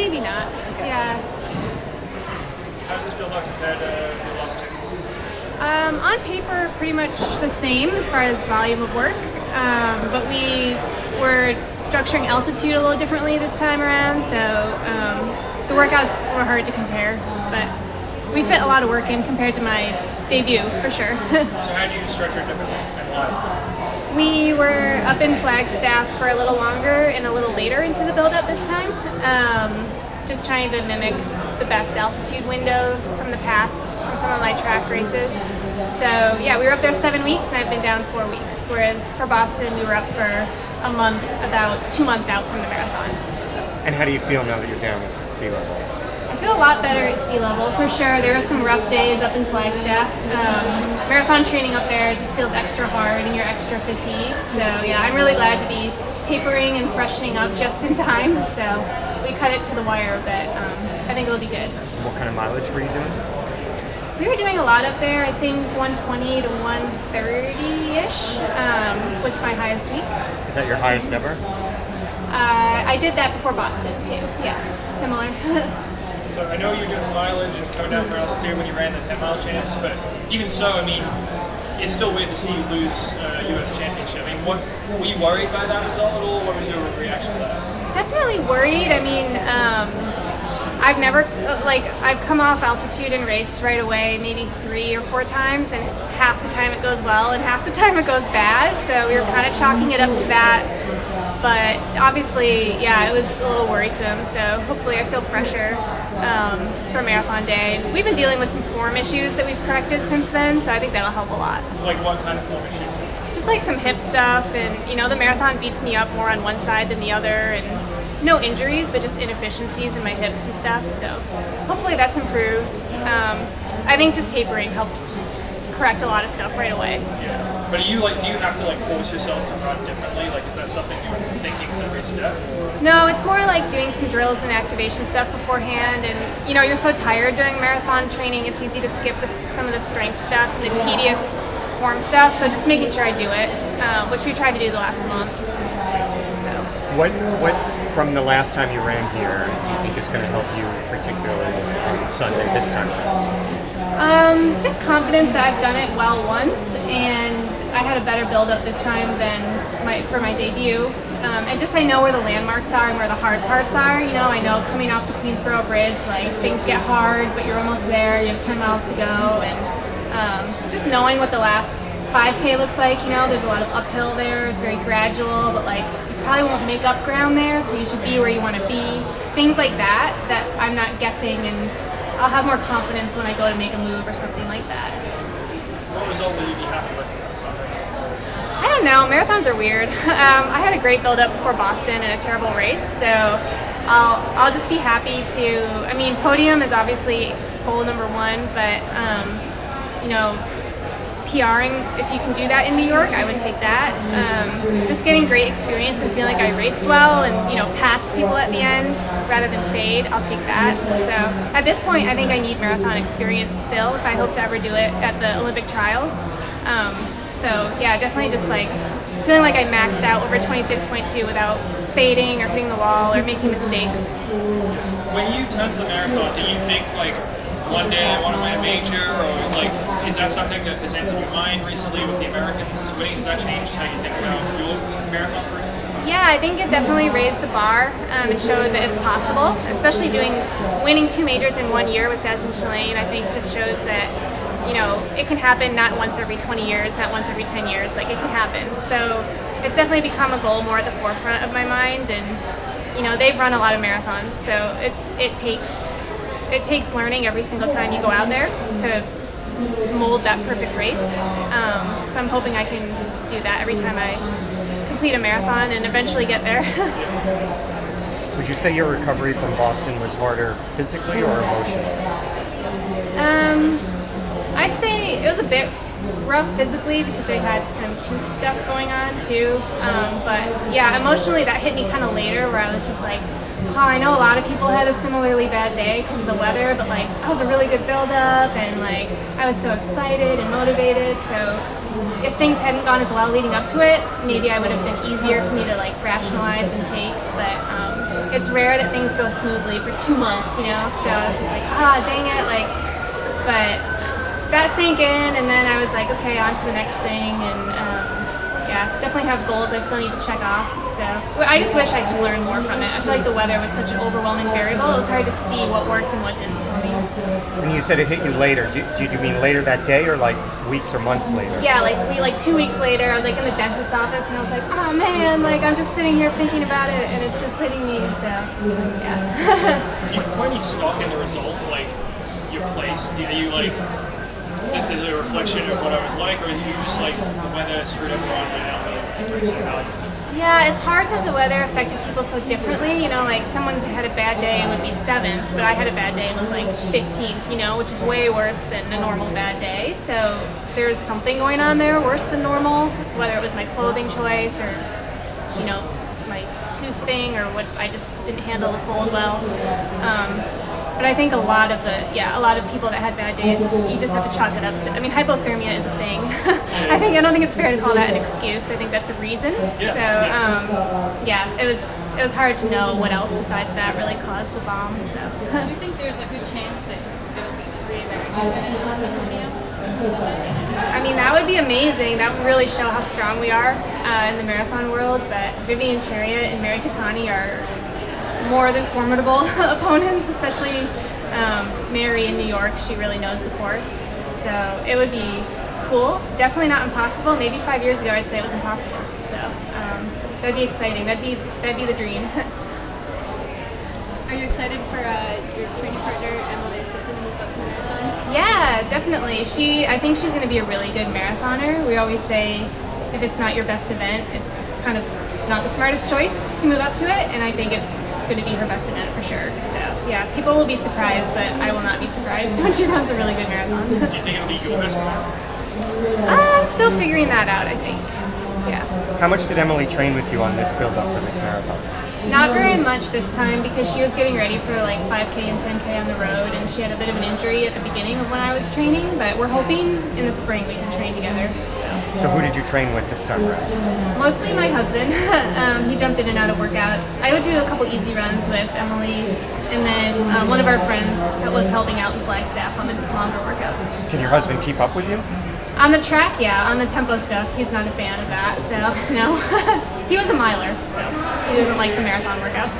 maybe not. Okay. Yeah. How does this build up compared to your last two? On paper, pretty much the same as far as volume of work, but we were structuring altitude a little differently this time around, so the workouts were hard to compare, but we fit a lot of work in compared to my debut, for sure. So how do you structure it differently and why? We were up in Flagstaff for a little longer and a little later into the build-up this time, just trying to mimic the best altitude window from the past, from some of my track races. So yeah, we were up there 7 weeks and I've been down 4 weeks, whereas for Boston we were up for a month, about 2 months out from the marathon. And how do you feel now that you're down at sea level? I feel a lot better at sea level, for sure. There were some rough days up in Flagstaff. Marathon training up there just feels extra hard and you're extra fatigued. So yeah, I'm really glad to be tapering and freshening up just in time. So we cut it to the wire a bit. I think it'll be good. What kind of mileage were you doing? We were doing a lot up there. I think 120 to 130-ish was my highest week. Is that your highest ever? I did that before Boston too. Yeah, similar. So I know you're doing mileage and coming down from altitude when you ran the 10-mile champs, but even so, I mean, it's still weird to see you lose U.S. championship. I mean, were you worried by that result at all? What was your reaction to that? Definitely worried. I mean, I've never, I've come off altitude and raced right away, maybe 3 or 4 times, and half the time it goes well and half the time it goes bad. So we were kind of chalking it up to that. But obviously, yeah, it was a little worrisome. So hopefully I feel fresher for marathon day. We've been dealing with some form issues that we've corrected since then, so I think that'll help a lot. Like what kind of form issues? Just like some hip stuff, and you know, the marathon beats me up more on one side than the other, and no injuries, but just inefficiencies in my hips and stuff. So hopefully that's improved. I think just tapering helped correct a lot of stuff right away. Yeah. So. But do you have to force yourself to run differently? Like, is that something you were thinking every step? No, it's more like doing some drills and activation stuff beforehand, and you know, you're so tired during marathon training, it's easy to skip some of the strength stuff and the tedious form stuff, so just making sure I do it, which we tried to do the last month. So. What from the last time you ran here do you think is going to help you particularly on Sunday this time around? Just confidence that I've done it well once, and I had a better build-up this time than for my debut. And just I know where the landmarks are and where the hard parts are. You know, I know coming off the Queensboro Bridge, like things get hard, but you're almost there. You have 10 miles to go, and just knowing what the last 5K looks like. You know, there's a lot of uphill there. It's very gradual, but like you probably won't make up ground there, so you should be where you want to be. Things like that I'm not guessing, and I'll have more confidence when I go to make a move or something like that. What result will you be happy with on Sunday? I don't know. Marathons are weird. I had a great build-up before Boston and a terrible race, so I'll just be happy to. I mean, podium is obviously goal number 1, but you know, PRing, if you can do that in New York, I would take that. Just getting great experience and feeling like I raced well and, you know, passed people at the end rather than fade, I'll take that. So at this point, I think I need marathon experience still if I hope to ever do it at the Olympic trials. So yeah, definitely just like feeling like I maxed out over 26.2 without fading or hitting the wall or making mistakes. When you turn to the marathon, do you think like one day I want to win a major, or like is that something that has entered your mind recently with the Americans winning? Has that changed how you think about your marathon career? Yeah, I think it definitely raised the bar and showed that it's possible, especially winning 2 majors in 1 year with Desmond Chilane. I think just shows that, you know, it can happen not once every 20 years, not once every 10 years, like it can happen. So it's definitely become a goal more at the forefront of my mind, and you know, they've run a lot of marathons, so it takes learning every single time you go out there to mold that perfect race. So I'm hoping I can do that every time I complete a marathon and eventually get there. Would you say your recovery from Boston was harder physically or emotionally? I'd say it was a bit rough physically because I had some tooth stuff going on too. But yeah, emotionally that hit me kind of later, where I was just like, oh, I know a lot of people had a similarly bad day because of the weather, but like that was a really good build-up, and like I was so excited and motivated. So if things hadn't gone as well leading up to it, maybe I would have been easier for me to like rationalize and take. But it's rare that things go smoothly for 2 months, you know. So I was just like, dang it, like. But that sank in, and then I was like, okay, on to the next thing, and yeah, definitely have goals I still need to check off. So I just wish I could learn more from it. I feel like the weather was such an overwhelming variable. It was hard to see what worked and what didn't for me. When you said it hit you later, did you mean later that day or like weeks or months later? Yeah, like 2 weeks later, I was like in the dentist's office, and I was like, oh man, like I'm just sitting here thinking about it, and it's just hitting me. So yeah. Do you put any stock in the result, like your place? Do you like, this is a reflection of what I was like, or are you just like, the weather screwed everyone right now? Yeah, it's hard because the weather affected people so differently. You know, like someone had a bad day and would be 7th, but I had a bad day and was like 15th, you know, which is way worse than a normal bad day. So there's something going on there worse than normal, whether it was my clothing choice or, you know, my tooth thing or what, I just didn't handle the cold well. But I think a lot of people that had bad days, you just have to chalk it up to, I mean, hypothermia is a thing. I don't think it's fair to call that an excuse. I think that's a reason. Yeah. So, yeah, it was hard to know what else besides that really caused the bomb. So. Do you think there's a good chance that there will be 3 American women on the podium? I mean, that would be amazing. That would really show how strong we are in the marathon world. But Vivian Chariot and Mary Katani are more than formidable opponents, especially Mary in New York. She really knows the course. So it would be cool. Definitely not impossible. Maybe 5 years ago I'd say it was impossible. So that'd be exciting. That'd be the dream. Are you excited for your training partner, Emily Sisson, to move up to marathon? Yeah, definitely. I think she's going to be a really good marathoner. We always say if it's not your best event, it's kind of not the smartest choice to move up to it, and I think it's going to be her best event for sure. So yeah, people will be surprised, but I will not be surprised when she runs a really good marathon. Do you think it'll be your best event? I'm still figuring that out, I think. Yeah. How much did Emily train with you on this build-up for this marathon? Not very much this time because she was getting ready for like 5K and 10K on the road, and she had a bit of an injury at the beginning of when I was training, but we're hoping in the spring we can train together. So who did you train with this time around? Mostly my husband. He jumped in and out of workouts. I would do a couple easy runs with Emily, and then one of our friends that was helping out in Flagstaff on the longer workouts. Can your husband keep up with you? On the track, yeah. On the tempo stuff, he's not a fan of that, so no. He was a miler, so he doesn't like the marathon workouts.